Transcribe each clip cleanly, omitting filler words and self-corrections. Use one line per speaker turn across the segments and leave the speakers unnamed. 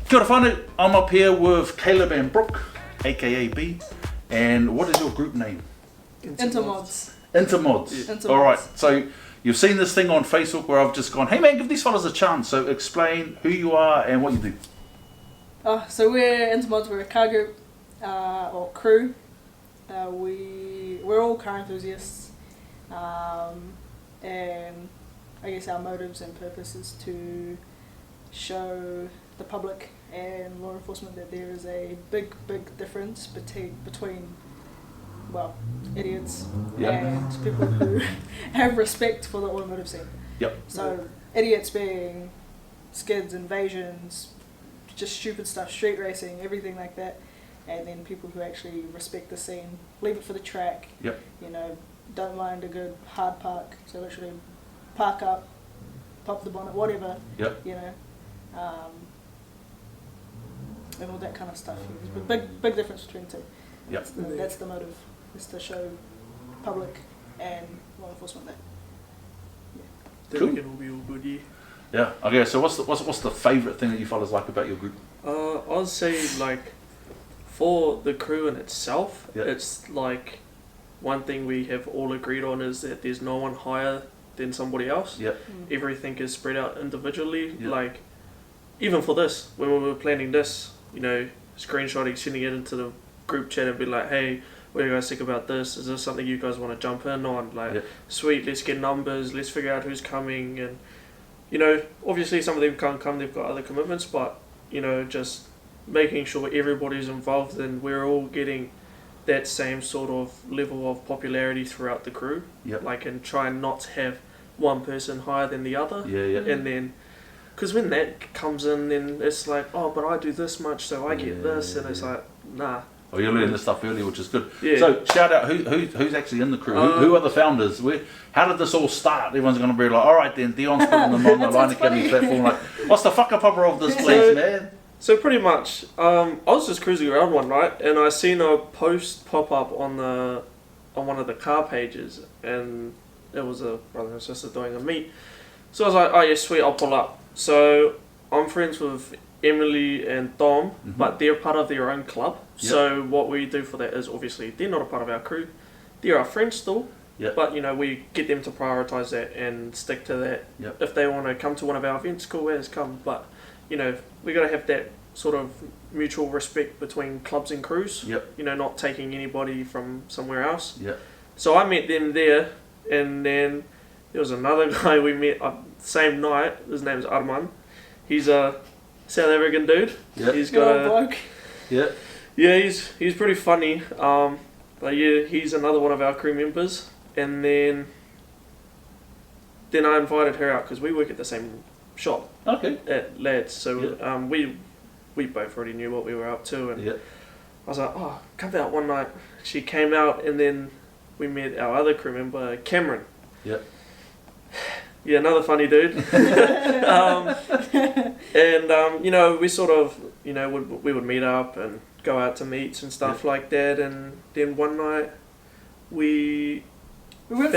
Kia ora whānau, I'm up here with Caleb and Brooke, aka B, and what is your group name?
N2MOD.
N2MOD.
Yeah.
Alright, so you've seen this thing on Facebook where I've just gone, hey man, give these fellas a chance. So explain who you are and what you do.
So we're N2MOD, we're a car group, or crew. We're all car enthusiasts, and I guess our motives and purpose is to show the public and law enforcement that there is a big difference between well, idiots and people who have respect for the automotive scene.
Yep.
So idiots being skids, invasions, just stupid stuff, street racing, everything like that. And then people who actually respect the scene, leave it for the track.
Yep.
You know, don't mind a good hard park. So literally park up, pop the bonnet, whatever.
Yep.
You know, and all that kind of stuff. There's a big difference between the two.
Yep.
That's the motive, is to show public and law enforcement that.
Then
Cool.
we can all be all good, yeah.
Yeah. Okay. So what's the favourite thing that you fellas like about your group?
I'd say like for the crew in itself,
Yep.
it's like one thing we have all agreed on is that there's no one higher than somebody else.
Yep.
Everything is spread out individually.
Yep.
Like even for this, when we were planning this, you know, screenshotting, sending it into the group chat and be like, hey, what do you guys think about this? Is this something you guys want to jump in on? Like,
Yep.
sweet, let's get numbers, let's figure out who's coming. And, you know, obviously some of them can't come, they've got other commitments, but, you know, just making sure everybody's involved and we're all getting that same sort of level of popularity throughout the crew.
Yep.
Like, and try and not have one person higher than the other.
Yeah. Yeah.
And then, because when that comes in, then it's like, oh, but I do this much, so I get this, and it's like, nah.
Oh, you're learning this stuff early, which is good.
Yeah.
So shout out who's actually in the crew. Who are the founders? How did this all start? Everyone's going to be like, all right then, Dion's putting them on the Line Academy platform. Like, what's the fuck-up-upper of this place, man?
So pretty much, I was just cruising around one night, and I seen a post pop up on one of the car pages, and it was a brother and sister doing a meet. So I was like, oh yeah, sweet, I'll pull up. So I'm friends with Emily and Dom, but they're part of their own club.
Yep.
So what we do for that is obviously they're not a part of our crew. They're our friends still,
Yep.
but you know, we get them to prioritise that and stick to that.
Yep.
If they want to come to one of our events, cool as come. But you know, we got to have that sort of mutual respect between clubs and crews.
Yep.
You know, not taking anybody from somewhere else.
Yep.
So I met them there, and then there was another guy we met same night. His name's Arman. He's a South African dude.
Yep.
He's
Good
got
old bloke.
Yep.
yeah, he's pretty funny. But yeah, he's another one of our crew members. And then I invited her out because we work at the same shop
Okay.
at Lads. So
Yep.
we both already knew what we were up to, and
Yep.
I was like, oh, come out one night. She came out, and then we met our other crew member, Cameron.
Yep.
Yeah, another funny dude. You know, we sort of, you know, we would meet up and go out to meets and stuff like that. And then one night, we
went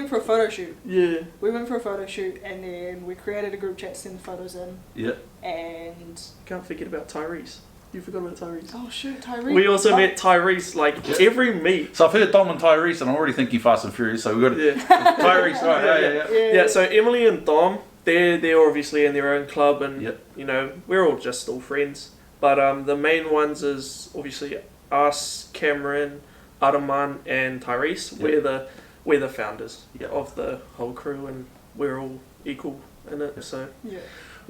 for a photo shoot.
Yeah.
We went for a photo shoot, and then we created a group chat, send photos in.
Yep.
And
Can't forget about Tyrese. You forgot about Tyrese.
oh shoot, Tyrese.
We also met Tyrese like every meet.
So I've heard Dom and Tyrese, and I'm already thinking Fast and Furious. So we've got
Yeah.
Tyrese, right? Yeah.
Yeah. So Emily and Dom, they're obviously in their own club, and
Yep.
you know, we're all just still friends. But the main ones is obviously us, Cameron, Arman, and Tyrese.
Yep.
We're the founders
Yep.
of the whole crew, and we're all equal in it. So
Yeah.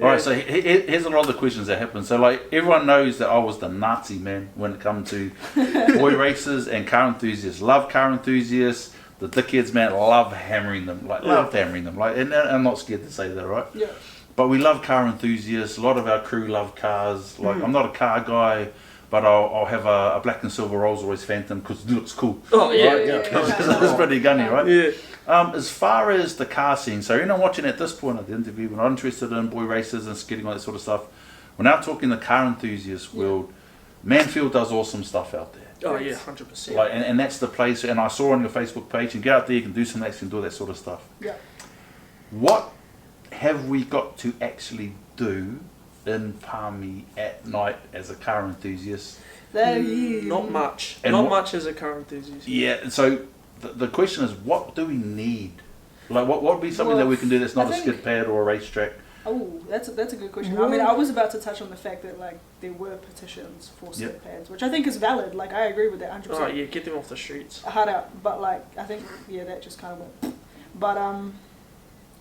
All right, so here's a lot of the questions that happen. So, like, everyone knows that I was the Nazi man when it comes to boy racers and car enthusiasts. Love car enthusiasts. The dickheads, man, love hammering them. Like, loved hammering them. Like, and I'm not scared to say that, right?
Yeah.
But we love car enthusiasts. A lot of our crew love cars. Like, I'm not a car guy, but I'll have a black and silver Rolls Royce Phantom because it looks cool.
oh yeah,
Right? It's pretty gunny, right?
yeah.
As far as the car scene, so anyone watching at this point of the interview, we're not interested in boy races and skidding, all that sort of stuff. We're now talking the car enthusiast world. Manfield does awesome stuff out there.
Oh yeah, 100%.
Like, and that's the place. And I saw on your Facebook page, and get out there, you can do some acts and do that sort of stuff.
Yeah.
What have we got to actually do in Palmy at night as a car enthusiast?
Not much.
And
Not
what-
much as a car enthusiast.
Yeah, and so the question is, what do we need? Like, what would be something
Well,
that we can do that's not
I
a
think-
skid pad or a racetrack?
Oh, that's a good question. I mean, I was about to touch on the fact that like there were petitions for skid pads, which I think is valid. Like I agree with that 100%.
Oh yeah, get them off the streets.
Hard out, but like I think that just kind of went. But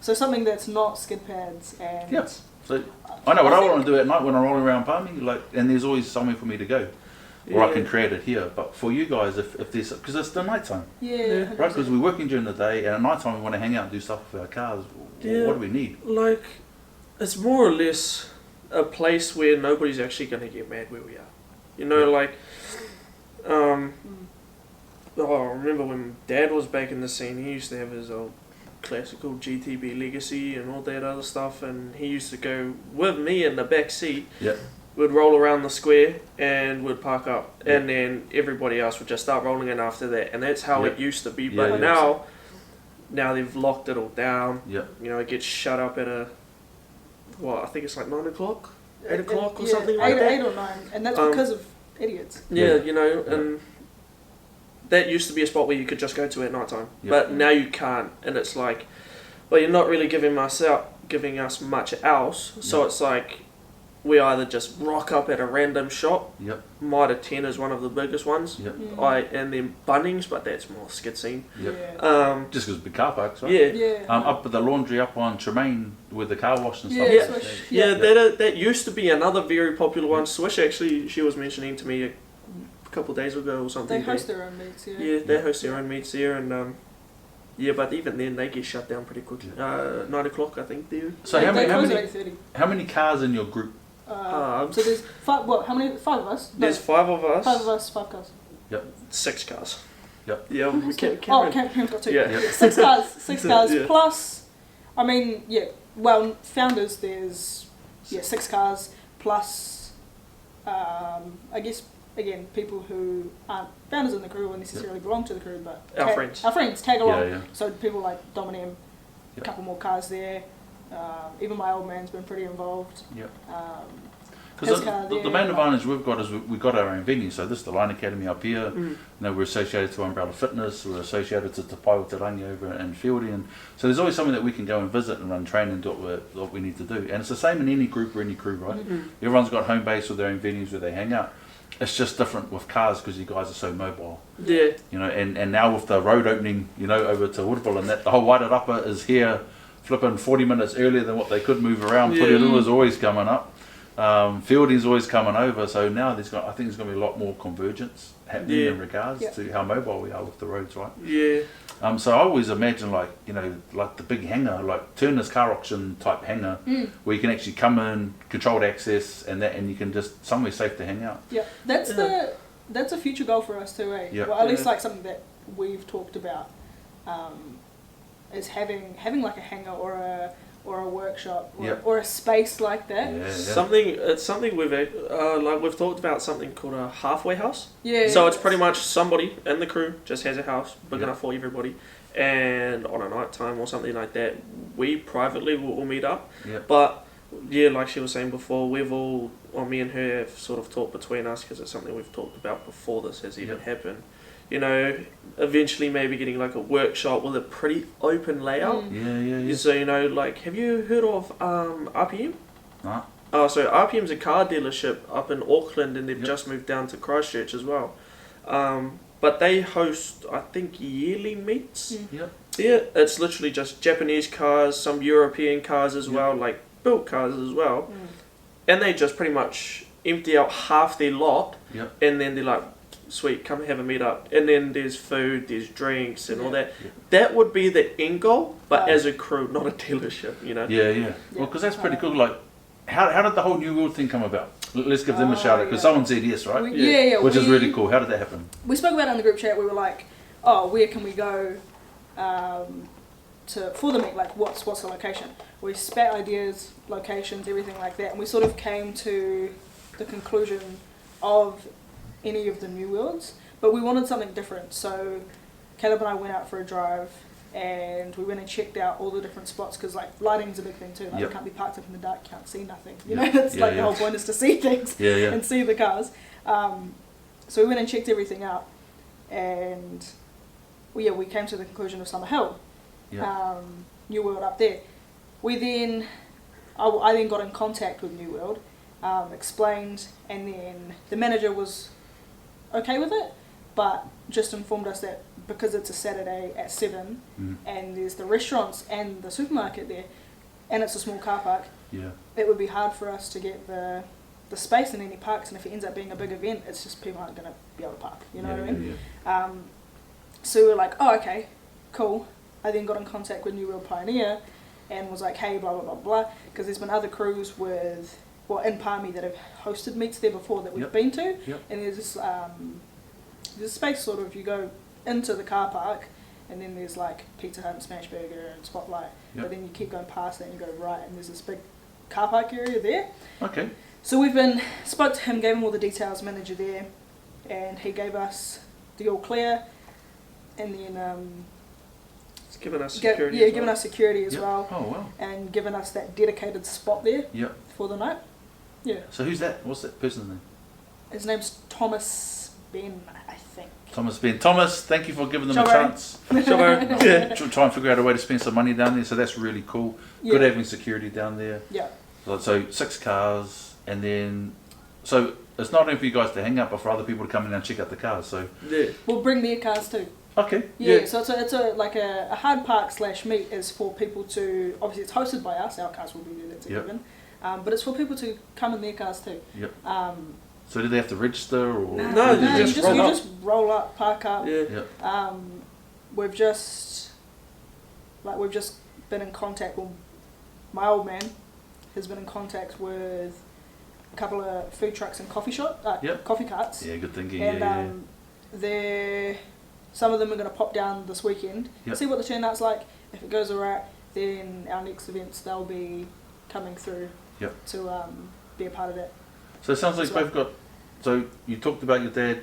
so something that's not skid pads and
Yeah. So I know what I
think-
want to do at night when I'm rolling around Palmy, like, and there's always somewhere for me to go, or I can
Yeah.
create it here. But for you guys, if there's, because it's the night time,
yeah,
right? Because we're working during the day, and at night time we want to hang out and do stuff with our cars.
Yeah.
What do we need?
Like, it's more or less a place where nobody's actually going to get mad where we are. You know, like,
Mm.
oh, I remember when Dad was back in the scene, he used to have his old classical GTB Legacy and all that other stuff, and he used to go with me in the back seat.
Yeah.
We'd roll around the square and would park up,
Yeah.
and then everybody else would just start rolling in after that, and that's how it
Yeah.
used to be.
Yeah,
But
yeah.
now they've locked it all down.
Yeah.
You know, it gets shut up at I think it's like 9 o'clock, 8 o'clock or
Yeah,
something like that.
8 or 9, and that's
Um,
because of idiots.
Yeah,
Yeah.
you know,
Yeah.
and that used to be a spot where you could just go to at night time,
Yeah.
but now you can't, and it's like, well, you're not really giving us much else, so
Yeah.
it's like we either just rock up at a random shop.
Yep.
Mitre 10 is one of the biggest ones.
Yep.
And then Bunnings, but that's more skid scene.
Yep.
Yeah.
Just because big car parks, right?
Yeah.
Yeah.
Up at the laundry up on Tremaine with the car wash and stuff.
Yeah,
like
Swish.
that.
Yeah,
Yeah.
that used to be another very popular one. Swish, actually, she was mentioning to me a couple of days ago or something.
They host their own meets, yeah.
Yeah, they host their own meets there, and but even then they get shut down pretty quickly. 9 o'clock, I think. There.
So
they,
how
they close
many
at 8:30.
how many cars in your group?
So there's 5. What? How many? 5 of us. No,
There's 5 of us.
5 of us. 5 cars.
6 cars.
Yep.
Yeah, we
Oh,
Cameron.
Cam's got 2.
Yeah.
Yep.
6 cars. 6 cars
Yeah.
plus. I mean, yeah. Well, founders. There's 6 cars plus. I guess again people who aren't founders in the crew or necessarily belong to the crew, but
Our friends.
Our friends tag along.
Yeah, yeah.
So people like Dominem, a
Yep.
couple more cars there. Even my old man's been pretty involved.
Yep.
His
Because
car
the
there,
main
like-
advantage we've got is we've got our own venue. So this is the Line Academy up here.
Mm.
You know, we're associated to Umbrella Fitness. We're associated to Te Pai o Te Rangi over in Fieldy, and so there's always something that we can go and visit and run training and do what we need to do. And it's the same in any group or any crew, right?
Mm-hmm.
Everyone's got home base with their own venues where they hang out. It's just different with cars because you guys are so mobile.
Yeah.
You know, and now with the road opening, you know, over to Woodville and that, the whole Wairarapa is here, flipping 40 minutes earlier than what they could move around.
Yeah.
Purirua's always coming up. Fielding's always coming over. So now I think there's going to be a lot more convergence happening
Yeah.
in regards
Yeah.
to how mobile we are with the roads, right?
Yeah.
So I always imagine like the big hangar, like Turner's car auction type hangar, where you can actually come in, controlled access, and you can just somewhere safe to hang out.
Yeah, that's a future goal for us too, eh?
Yeah.
Well, at least
Yeah.
like something that we've talked about is having like a hangar or a workshop or,
Yeah.
or a space like that.
Yeah, yeah.
It's something we've talked about something called a halfway house.
Yeah.
So it's pretty much somebody in the crew just has a house big
Yeah.
enough for everybody, and on a night time or something like that, we privately will all meet up.
Yeah.
But yeah, like she was saying before, me and her have sort of talked between us because it's something we've talked about before this has even
Yeah.
happened. You know, eventually maybe getting like a workshop with a pretty open layout.
Yeah.
So you know, like, have you heard of RPM?
Nah.
Oh, so RPM's a car dealership up in Auckland, and they've
Yep.
just moved down to Christchurch as well. But they host, I think, yearly meets.
Yep.
Yeah, it's literally just Japanese cars, some European cars as
Yep.
well, like built cars as well,
Mm.
and they just pretty much empty out half their lot,
Yep.
and then they're like, sweet, come have a meet up, and then there's food, there's drinks, and all
Yeah.
that. That would be the end goal, but
Right.
as a crew, not a dealership, you know.
Yeah. Well, because that's pretty cool. Like, how did the whole New World thing come about? Let's give them a
Oh,
shout out because
yeah.
someone said yes, right?
Yeah,
Which is
we-
really cool. How did that happen?
We spoke about it in the group chat. We were like, "Oh, where can we go for the meet? Like, what's the location?" We spat ideas, locations, everything like that, and we sort of came to the conclusion of any of the New Worlds, but we wanted something different. So Caleb and I went out for a drive and we went and checked out all the different spots because like lighting's a big thing too. Like
Yep.
you can't be parked up in the dark, you can't see nothing. You
Yep.
know, it's
Yeah,
like
yeah.
the whole point is to see things
Yeah, yeah.
and see the cars. So we went and checked everything out, and we came to the conclusion of Summer Hill,
Yeah.
New World up there. I then got in contact with New World, explained, and then the manager was okay with it, but just informed us that because it's a Saturday at 7
Mm.
and there's the restaurants and the supermarket there, and it's a small car park,
Yeah.
it would be hard for us to get the space in any parks, and if it ends up being a big event, it's just people aren't going to be able to park, you know
Yeah,
what I mean?
yeah,
So we were like, oh, okay, cool. I then got in contact with New World Pioneer and was like, hey, blah, blah, blah, blah, because there's been other crews in Palmy that have hosted meets there before that we've
Yep.
been to,
Yep.
and there's a space sort of, you go into the car park, and then there's like Pizza Hut and Smash Burger and Spotlight,
Yep.
but then you keep going past that and you go right, and there's this big car park area there.
Okay.
So spoke to him, gave him all the details, manager there, and he gave us the all clear, and then
It's given us security. as
given
well.
us security as
Yep.
well,
Oh, wow.
and given us that dedicated spot there
Yep.
for the night. Yeah,
So who's that? What's that person's name?
his name's Thomas Ben, I think.
Thomas Ben. Thomas, thank you for giving them
Ciao,
a
bro.
chance.
Shabbo. Yeah.
Try and figure out a way to spend some money down there. So that's really cool. Good
Yeah.
having security down there.
Yeah,
So 6 cars, and then so it's not only for you guys to hang out, but for other people to come in and check out the cars. So
Yeah.
we'll bring their cars too.
okay.
Yeah,
Yeah.
so it's a hard park / meet is for people to, obviously it's hosted by us, our cars will be there, that's a
Yep.
given. But it's for people to come in their cars too.
Yep.
Um,
So do they have to register or?
No, you just roll
you
up.
just roll up, park up.
Yeah.
Yep.
We've just been in contact. Well, my old man has been in contact with a couple of food trucks and
Yep.
coffee carts,
Yeah, good thinking.
and
Yeah.
some of them are going to pop down this weekend.
Yep.
See what the turnout's like. If it goes alright, then our next events they'll be coming through
Yep.
to be a part of that.
So it sounds like
That's
both got. So you talked about your dad.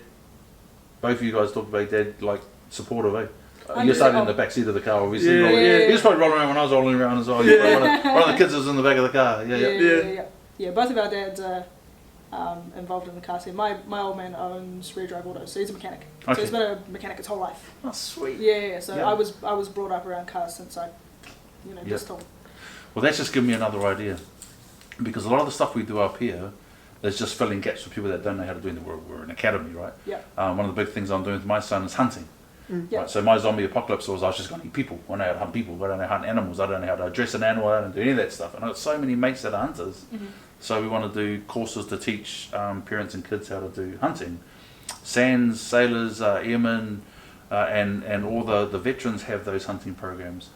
Both of you guys talked about your dad, like supportive, eh? You're starting in the back seat of the car, obviously.
Yeah,
rolling-
yeah.
He was probably rolling around when I was rolling around as well.
Yeah.
One of the kids was in the back of the car. Yeah, yeah.
Yeah, both of our dads are involved in the car scene. My old man owns Rear Drive Autos, so he's a mechanic. So
Okay.
he's been a mechanic his whole life.
Oh, sweet.
Yeah. So
Yeah.
I was brought up around cars since I,
Yeah.
just told.
Well, that's just given me another idea, because a lot of the stuff we do up here is just filling gaps for people that don't know how to do it. We're an academy, right?
Yeah.
One of the big things I'm doing with my son is hunting.
Yeah.
Right, so my zombie apocalypse was I was just going to eat people. I know how to hunt people, but I don't know how to hunt animals. I don't know how to dress an animal. I don't do any of that stuff. And I've got so many mates that are hunters.
Mhm.
So we want to do courses to teach parents and kids how to do hunting. SANS, sailors, airmen, and all the veterans have those hunting programs.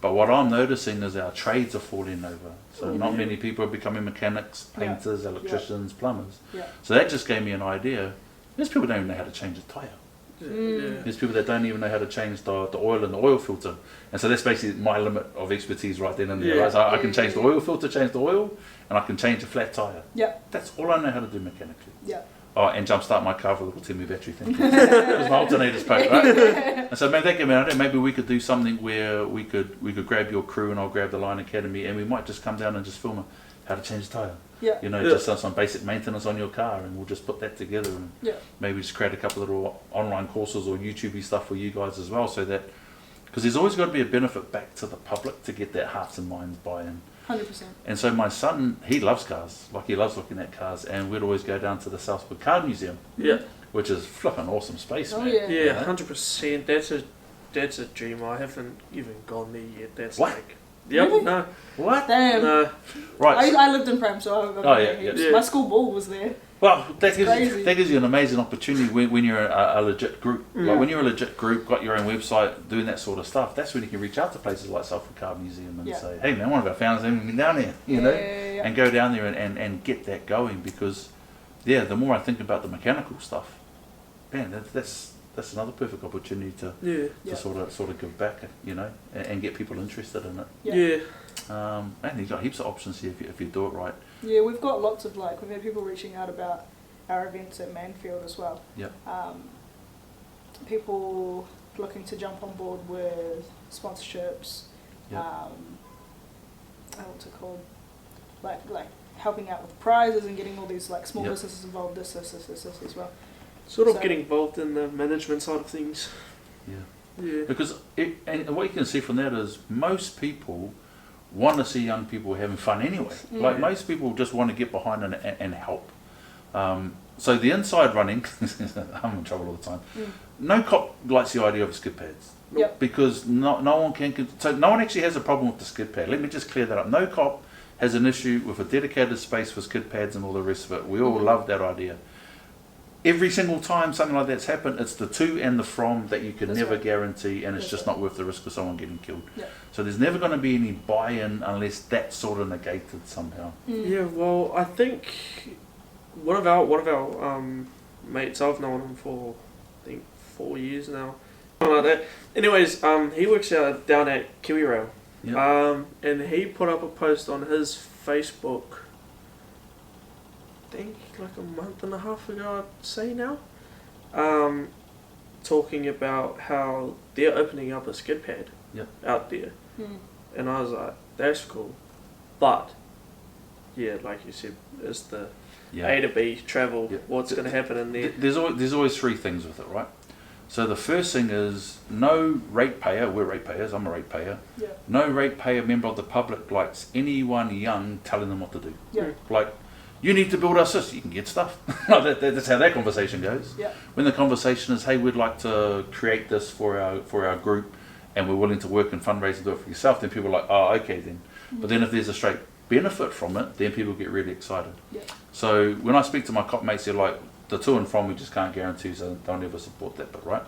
But what I'm noticing is our trades are falling over. So not many people are becoming mechanics,
Yeah.
painters, electricians, plumbers.
Yeah.
So that just gave me an idea. There's people that don't even know how to change a tyre.
Mm.
There's people that don't even know how to change the oil in the oil filter. And so that's basically my limit of expertise right then and there.
Yeah.
Right? So I can change the oil filter, change the oil, and I can change a flat tyre.
Yeah.
That's all I know how to do mechanically.
Yeah.
Oh, and jumpstart my car with a little Timmy battery thing. Because my alternator's broke, right? And so man, that gave me an idea. Maybe we could do something where we could grab your crew and I'll grab the Line Academy and we might just come down and just film how to change a tyre.
Yeah.
You know,
Yeah.
just some basic maintenance on your car, and we'll just put that together and
Yeah.
maybe just create a couple of little online courses or YouTube-y stuff for you guys as well, so that, because there's always got to be a benefit back to the public to get that hearts and minds buy-in.
100%.
And so my son, he loves cars, like he loves looking at cars, and we'd always go down to the Southwood Car Museum,
Yeah.
which is flipping awesome space,
Oh,
man.
yeah.
Yeah,
You know?
100%. That's a dream. I haven't even gone there yet. That's
What?
like. Yep.
Really?
No.
What?
Damn.
No.
Right.
I lived in Pram, so I've been
Oh,
there
yeah,
heaps.
yeah.
My school ball was there.
Well, that
crazy.
gives you an amazing opportunity when you're a legit group.
Mm.
Like when you're a legit group, got your own website, doing that sort of stuff, that's when you can reach out to places like Southwood Car Museum and
Yeah.
say, hey man, one of our founders hasn't been down here, you know?
Yeah.
And go down there and get that going, because, yeah, the more I think about the mechanical stuff, man, that's another perfect opportunity to
Yeah.
Yeah.
sort of give back, you know, and get people interested in it.
Yeah.
Yeah.
And you've got heaps of options here if you do it right.
Yeah, we've got lots of we've had people reaching out about our events at Manfield as well.
Yep.
People looking to jump on board with sponsorships,
Yep.
What's it called? Like helping out with prizes and getting all these like small
Yep.
businesses involved. This as well.
Sort of
So-
getting involved in the management side of things.
Yeah.
Yeah.
Because and what you can see from that is most people want to see young people having fun anyway.
Mm.
Like most people just want to get behind and help. So the inside running, I'm in trouble all the time.
Mm.
No cop likes the idea of skid pads.
Yep.
Because no one so no one actually has a problem with the skid pad. Let me just clear that up. No cop has an issue with a dedicated space for skid pads and all the rest of it. We all
Mhm.
love that idea. Every single time something like that's happened, it's the to and the from that you can
That's
never
right.
guarantee, and it's
That's
just
right.
not worth the risk of someone getting killed.
Yeah.
So there's never going to be any buy-in unless that's sort of negated somehow.
Yeah, well, I think one of our mates, I've known him for I think 4 years now, something like that. Anyways, he works out down at Kiwi Rail,
Yeah.
and he put up a post on his Facebook. I think like a month and a half ago, I'd say now, talking about how they're opening up a skid pad
Yep.
out there,
Mm.
and I was like, that's cool, but yeah, like you said, it's the A to B travel.
Yeah.
What's going to happen in there?
There's always three things with it, right? So the first thing is no ratepayer. We're ratepayers. I'm a ratepayer.
Yeah.
No ratepayer member of the public likes anyone young telling them what to do.
Yeah.
Like, you need to build us this. You can get stuff. That's how that conversation goes.
Yeah.
When the conversation is, hey, we'd like to create this for our group, and we're willing to work and fundraise and do it for yourself, then people are like, oh, okay then. But then if there's a straight benefit from it, then people get really excited.
Yeah.
So when I speak to my cop mates, they're like, the to and from we just can't guarantee, so don't ever support that. But right,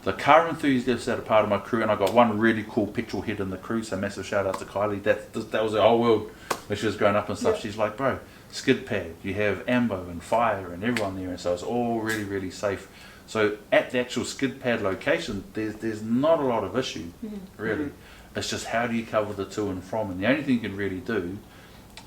the car enthusiasts that are part of my crew, and I got one really cool petrol head in the crew, so massive shout out to Kylie. That was her whole world when she was growing up and stuff.
Yeah.
She's like, bro, skid pad, you have Ambo and Fire and everyone there, and so it's all really, really safe. So at the actual skid pad location, there's not a lot of issue, really. It's just how do you cover the to and from, and the only thing you can really do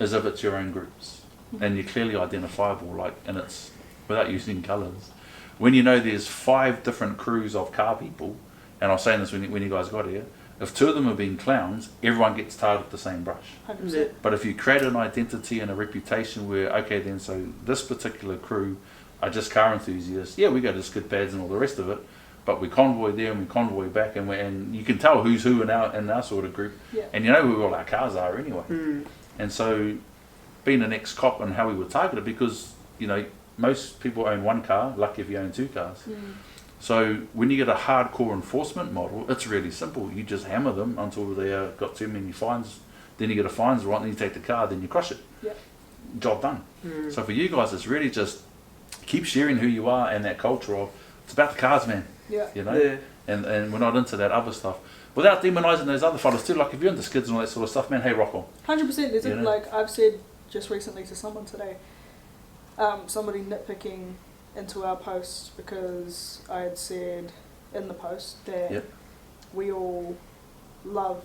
is if it's your own groups and you're clearly identifiable, like, and it's without using colours. When you know there's 5 different crews of car people, and I was saying this when you guys got here, if 2 of them have been clowns, everyone gets tarred with the same brush.
100%.
But if you create an identity and a reputation where, okay then, so this particular crew are just car enthusiasts, yeah, we go to skid pads and all the rest of it, but we convoy there and we convoy back, and you can tell who's who in our sort of group,
Yeah.
and you know who all our cars are anyway. And so being an ex-cop and how we were targeted, because, you know, most people own 1 car, lucky if you own 2 cars. So when you get a hardcore enforcement model, it's really simple. You just hammer them until they got too many fines. Then you get a fines warrant, then you take the car, then you crush it.
Yeah.
Job done. So for you guys, it's really just keep sharing who you are and that culture of, it's about the cars, man.
Yeah.
You know?
Yeah.
And we're not into that other stuff. Without demonising those other fellas too, like if you're into skids and all that sort of stuff, man, hey, rock on.
100%. There's
You know?
like I've said just recently to someone today, somebody nitpicking into our post because I had said in the post that
Yep.
we all love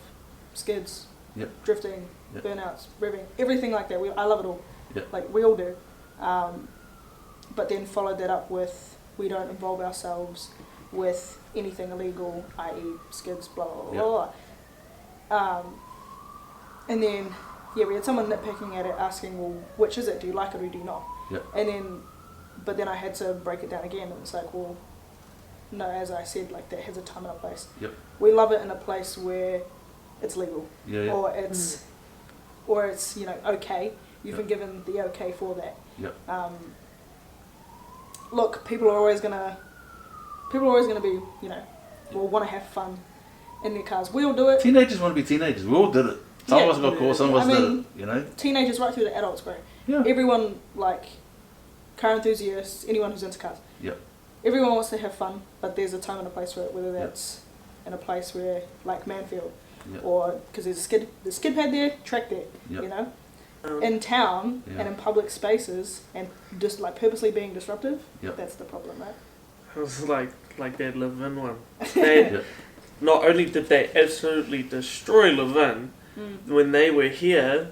skids,
Yep.
drifting,
Yep.
burnouts, revving, everything like that. I love it all.
Yep.
Like we all do. But then followed that up with we don't involve ourselves with anything illegal, i.e. skids, blah, blah, blah,
Yep.
blah. And then, yeah, we had someone nitpicking at it asking, well, which is it? Do you like it or do you not?
Yep.
And then, but then I had to break it down again, and it's like, well, no, as I said, like that has a time and a place.
Yep.
We love it in a place where it's legal,
Yeah, yeah.
or it's you know okay. You've
Yep.
been given the okay for that.
Yep.
Look, people are always gonna be, you know, will want to have fun in their cars. We all do it.
Teenagers want to be teenagers. We all did it. Some of
Yeah.
us got caught, some of us
I
did
mean,
it, you know?
Teenagers right through to adults, bro.
Yeah.
Everyone, like, car enthusiasts, anyone who's into cars.
Yep.
Everyone wants to have fun, but there's a time and a place for it, whether that's in a place where, like Manfield,
Yep.
or, because there's a skid pad there, track there,
Yep.
you know?
Um,
In town
Yeah.
and in public spaces, and just, like, purposely being disruptive,
Yep.
that's the problem, right?
It was like they'd live in one. They,
Yep.
not only did they absolutely destroy Levin, when they were here,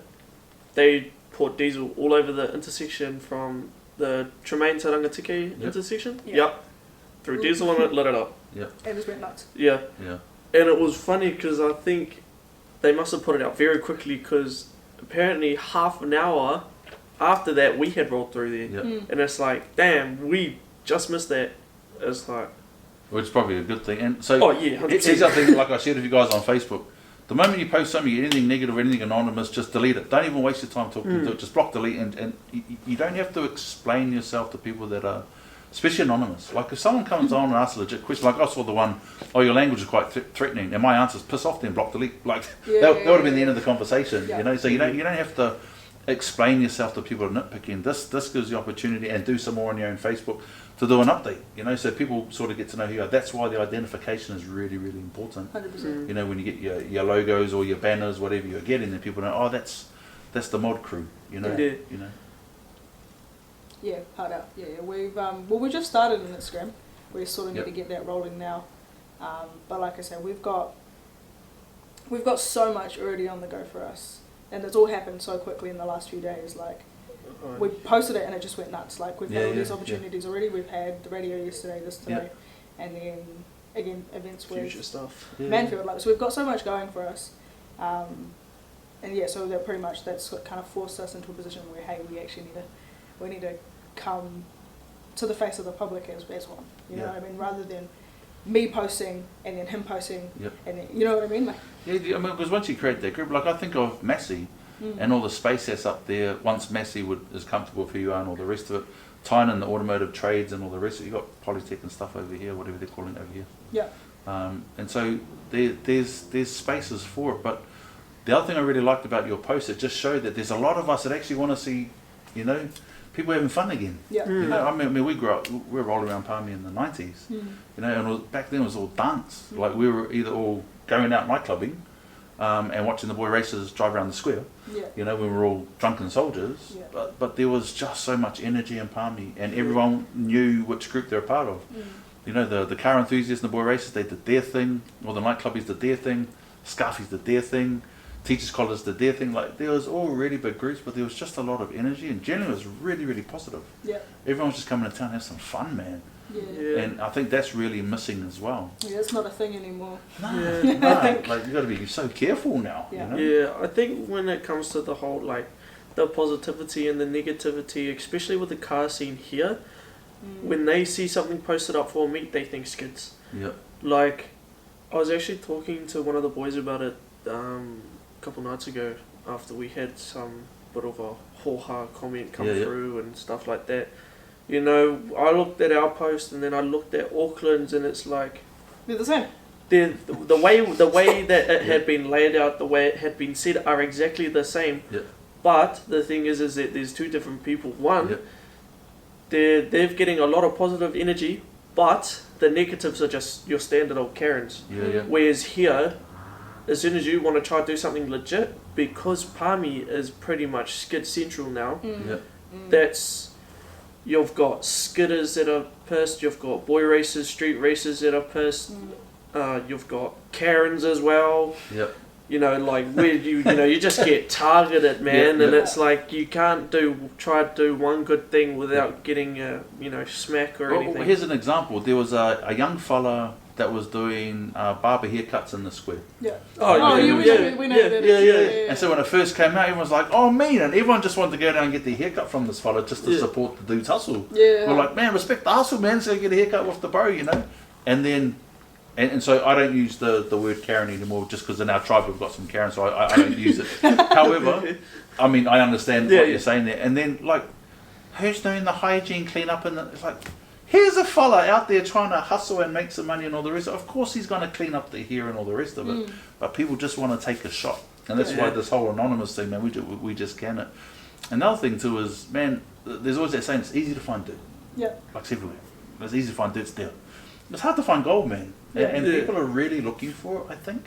they poured diesel all over the intersection from the Tremaine to Rangatiki
Yep.
intersection.
Yeah.
Yep. threw diesel on it, lit it up.
And just went nuts.
Yeah.
Yeah.
And it was funny because I think they must have put it out very quickly because apparently half an hour after that we had rolled through there.
Yeah.
And it's like, damn, we just missed that. It's like...
Which is probably a good thing. And so,
Oh, yeah, 100%.
here's the other thing, like I shared with you guys on Facebook. The moment you post something, anything negative, anything anonymous, just delete it. Don't even waste your time talking to it. Just block, delete, and you don't have to explain yourself to people that are, especially anonymous. Like if someone comes on and asks a legit question, like I saw the one, oh, your language is quite threatening, and my answer is piss off, then block, delete. Like that would have been the end of the conversation, you know. So you don't have to explain yourself to people nitpicking. This gives you opportunity, and do some more on your own Facebook to do an update, you know, so people sort of get to know who you are. That's why the identification is really, really important.
100%.
You know, when you get your logos or your banners, whatever you're getting, then people know, oh, that's the mod crew, you know.
Yeah.
You know.
Yeah, hard out. Yeah, we've we just started on Instagram. We sort of need to get that rolling now. But like I said, we've got so much already on the go for us, and it's all happened so quickly in the last few days. Like we posted it and it just went nuts. Like we've had all these opportunities already. We've had the radio yesterday, this today, and then again events with
future stuff.
Manfield. Like so, we've got so much going for us. And yeah, so that pretty much that's what kind of forced us into a position where hey, we actually need to come to the face of the public as one. You know what I mean? Rather than me posting and then him posting, and then, you know what I mean? Like,
yeah, I mean, because once you create that group, like I think of Massey and all the space that's up there. Once Massey is comfortable with who you are and all the rest of it, tying in the automotive trades and all the rest of it, you've got Polytech and stuff over here, whatever they're calling it over here.
Yeah.
And so there's spaces for it. But the other thing I really liked about your post, it just showed that there's a lot of us that actually want to see, you know, people having fun again.
Yeah.
You know, I mean, we grew up, we were rolling around Palmy in the 90s, you know, and back then it was all dance. Like we were either all going out nightclubbing and watching the boy races drive around the square. You know, we were all drunken soldiers, but there was just so much energy in Palmy, and everyone knew which group they're a part of. You know, the car enthusiasts and the boy racers, they did their thing, or the nightclubbies did their thing, Scarfies did their thing, teachers' colleges did their thing. Like there was all really big groups, but there was just a lot of energy, and generally it was really, really positive. Everyone was just coming to town and have some fun, man. And I think that's really missing as well.
It's not a thing anymore.
No, like you got to be so careful now. You know?
I think when it comes to the whole like the positivity and the negativity, especially with the car scene here, when they see something posted up for a meet, they think skids. Like I was actually talking to one of the boys about it a couple nights ago after we had some bit of a ho-ha comment come through and stuff like that. You know, I looked at our post and then I looked at Auckland's, and it's like
they're the same.
The way that it had been laid out, the way it had been said, are exactly the same. But the thing is that there's two different people. One, they're getting a lot of positive energy, but the negatives are just your standard old Karens. Whereas here, as soon as you want to try to do something legit, because Palmy is pretty much skid central now, that's... You've got skidders that are pissed, you've got boy racers, street racers that are pissed, you've got Karens as well. You know, like where you just get targeted, man, and it's like you can't try to do one good thing without getting smack or anything.
Well, here's an example. There was a young fella that was doing barber haircuts in the square.
We know that.
And so when it first came out, everyone was like, "Oh, mean!" And everyone just wanted to go down and get their haircut from this fella just to support the dude's hustle. We're like, "Man, respect the hustle, man. So you get a haircut with the bro, you know." And then, and so I don't use the word Karen anymore, just because in our tribe we've got some Karen, so I don't use it. However, I mean, I understand what you're saying there. And then, like, who's doing the hygiene cleanup? And it's like, here's a fella out there trying to hustle and make some money and all the rest. Of course he's going to clean up the hair and all the rest of it. But people just want to take a shot. And that's why this whole anonymous thing, man, we just can it. Another thing too is, man, there's always that saying, it's easy to find dirt. Like it's everywhere. It's easy to find dirt still. It's hard to find gold, man. And people are really looking for it, I think.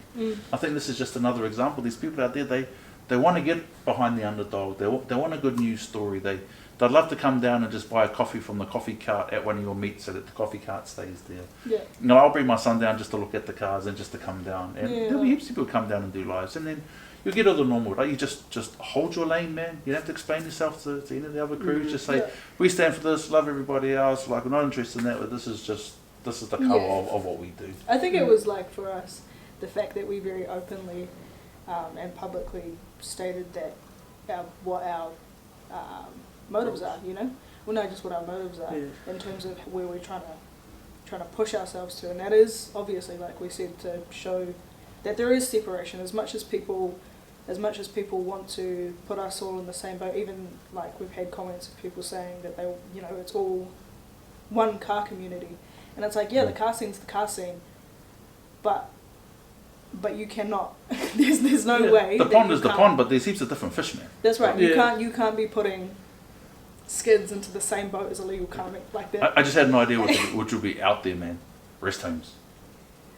I think this is just another example. These people out there, they want to get behind the underdog. They want a good news story. They'd love to come down and just buy a coffee from the coffee cart at one of your meets so that the coffee cart stays there. You know, I'll bring my son down just to look at the cars and just to come down. And there'll be heaps of people come down and do lives. And then you'll get all the normal, right? You just hold your lane, man. You don't have to explain yourself to any of the other crews. Just say, we stand for this, love everybody else. Like, we're not interested in that, but this is just this is the colour
Yeah.
of what we do.
I think it was like for us, the fact that we very openly and publicly stated that what our motives are, you know? Well, no, just what our motives are in terms of where we're trying to push ourselves to, and that is obviously, like we said, to show that there is separation. As much as people want to put us all in the same boat, even like we've had comments of people saying that they, you know, it's all one car community, and it's like, yeah, the car scene's the car scene, but you cannot. there's no way.
The pond is the pond, but there's heaps of different fish, man.
That's right. You can't be putting skids into the same boat as illegal car like that.
I just had an idea which would be out there, man. Rest homes.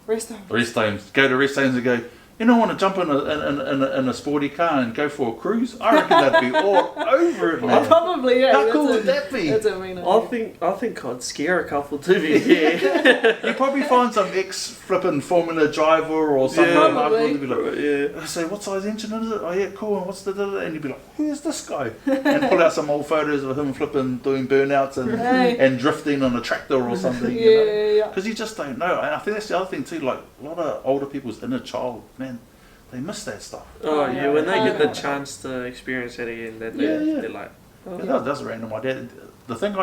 Rest homes.
Rest homes. Go to rest homes and go, you don't want to jump in a sporty car and go for a cruise? I reckon they'd be all over it, man.
Probably, yeah.
How cool would that be?
That's a mean idea.
I think I'd scare a couple to be here.
You probably find some ex-flipping Formula driver or something
Probably.
like that. I say, what size engine is it? Oh yeah, cool. And what's the and you'd be like, who's this guy? And pull out some old photos of him flipping, doing burnouts and drifting on a tractor or something.
Yeah.
Because you just don't know. And I think that's the other thing too. Like a lot of older people's inner child, man, they miss that stuff.
Oh yeah, when they get the chance to experience it again, then they're like, oh.
That was random. My dad. The thing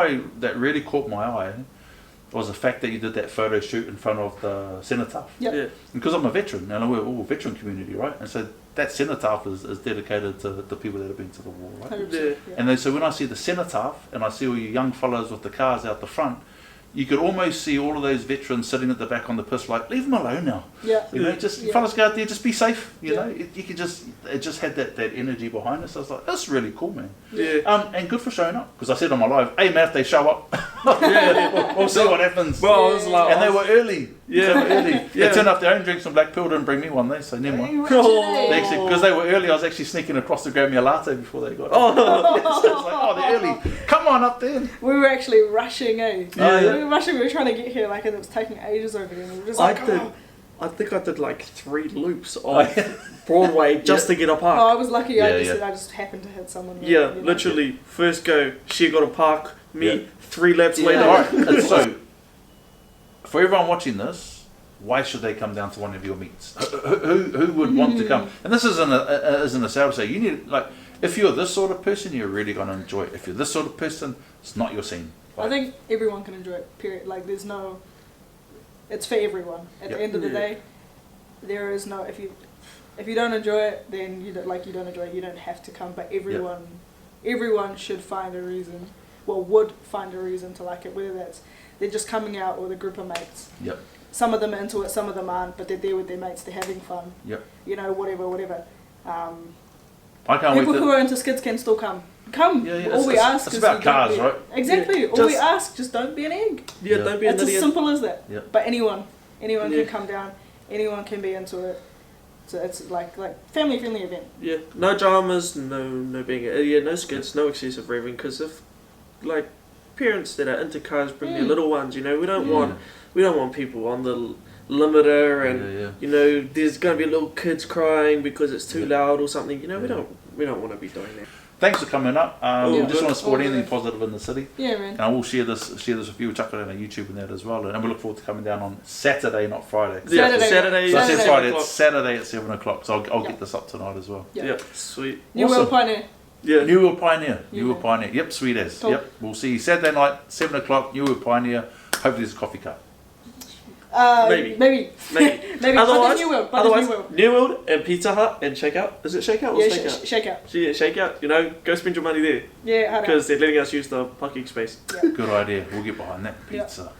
that really caught my eye was the fact that you did that photo shoot in front of the cenotaph.
Yep.
Yeah.
Because I'm a veteran, and we're all a veteran community, right? And so that cenotaph is dedicated to the people that have been to the war, right?
100%,
Yeah.
And then so when I see the cenotaph and I see all you young fellows with the cars out the front, you could almost see all of those veterans sitting at the back on the piss like, leave them alone now.
Yeah.
You know, just fellas go out there, just be safe. You know, you can it just had that energy behind us. I was like, that's really cool, man.
Yeah.
And good for showing up, because I said on my live, hey man, if they show up, we'll see what happens.
Well, I was like,
And they were early.
Yeah.
They were early.
Yeah.
They turned up their own drinks, and Black Pill didn't bring me one. So never mind. Because they were early, I was actually sneaking across to grab me a latte before they got up. So it's like, oh, they're early. Come on up then.
We were actually rushing, eh?
Yeah.
We were rushing. We were trying to get here, like, and it was taking ages over there. And we were just like,
I think I did like 3 loops off Broadway just to get a park.
Oh, I was lucky.
Yeah,
I just happened to hit someone.
Yeah,
you know?
literally, first go, she got a park, me, 3 laps later.
Alright, and so, for everyone watching this, why should they come down to one of your meets? Who would want to come? And this isn't a sales say. You need, like, if you're this sort of person, you're really going to enjoy it. If you're this sort of person, it's not your scene.
I think everyone can enjoy it, period. Like, there's no... It's for everyone. At the end of the day, there is no... If you don't enjoy it, then you don't enjoy it. You don't have to come. But everyone should find a reason, would find a reason to like it, whether that's they're just coming out with a group of mates.
Yep.
Some of them are into it, some of them aren't, but they're there with their mates, they're having fun.
Yep.
You know, whatever.
I can't wait.
People who are into skids can still come. Come.
Yeah.
All we ask
it's
is
about
you don't
cars,
be-
right?
Exactly.
Yeah,
All we ask, just don't be an egg.
Yeah, don't be an
It's as
idiot.
simple as that.
Yeah.
But anyone can come down. Anyone can be into it. So it's like family friendly event.
Yeah, no dramas, no being no skids, no excessive raving. Because if like parents that are into cars bring their little ones, you know, we don't want people on the limiter and you know there's gonna be little kids crying because it's too loud or something. You know, we don't want to be doing that.
Thanks for coming up. We just want to support
All
anything
good.
positive in the city.
Yeah, man.
And I will share this with you. We'll chuck it on our YouTube and that as well. And we look forward to coming down on Saturday, not Friday.
Saturday.
So I said Friday.
7
It's Saturday at 7 o'clock. So I'll get this up tonight as well.
Yeah.
Yeah, sweet.
New
Awesome.
World Pioneer.
Yeah.
New World Pioneer.
Yeah.
New World Pioneer. Yep, sweet as.
Cool.
Yep. We'll see you Saturday night, 7 o'clock. New World Pioneer. Hopefully there's a coffee cup.
Maybe.
Otherwise,
New World.
New World and Pizza Hut and Shakeout. Is it Shakeout or
Yeah,
Stakeout?
Shakeout.
Yeah, Shakeout. You know, go spend your money there
Yeah,
because they're letting us use the parking space.
Yeah.
Good idea. We'll get behind that
Yeah.
pizza.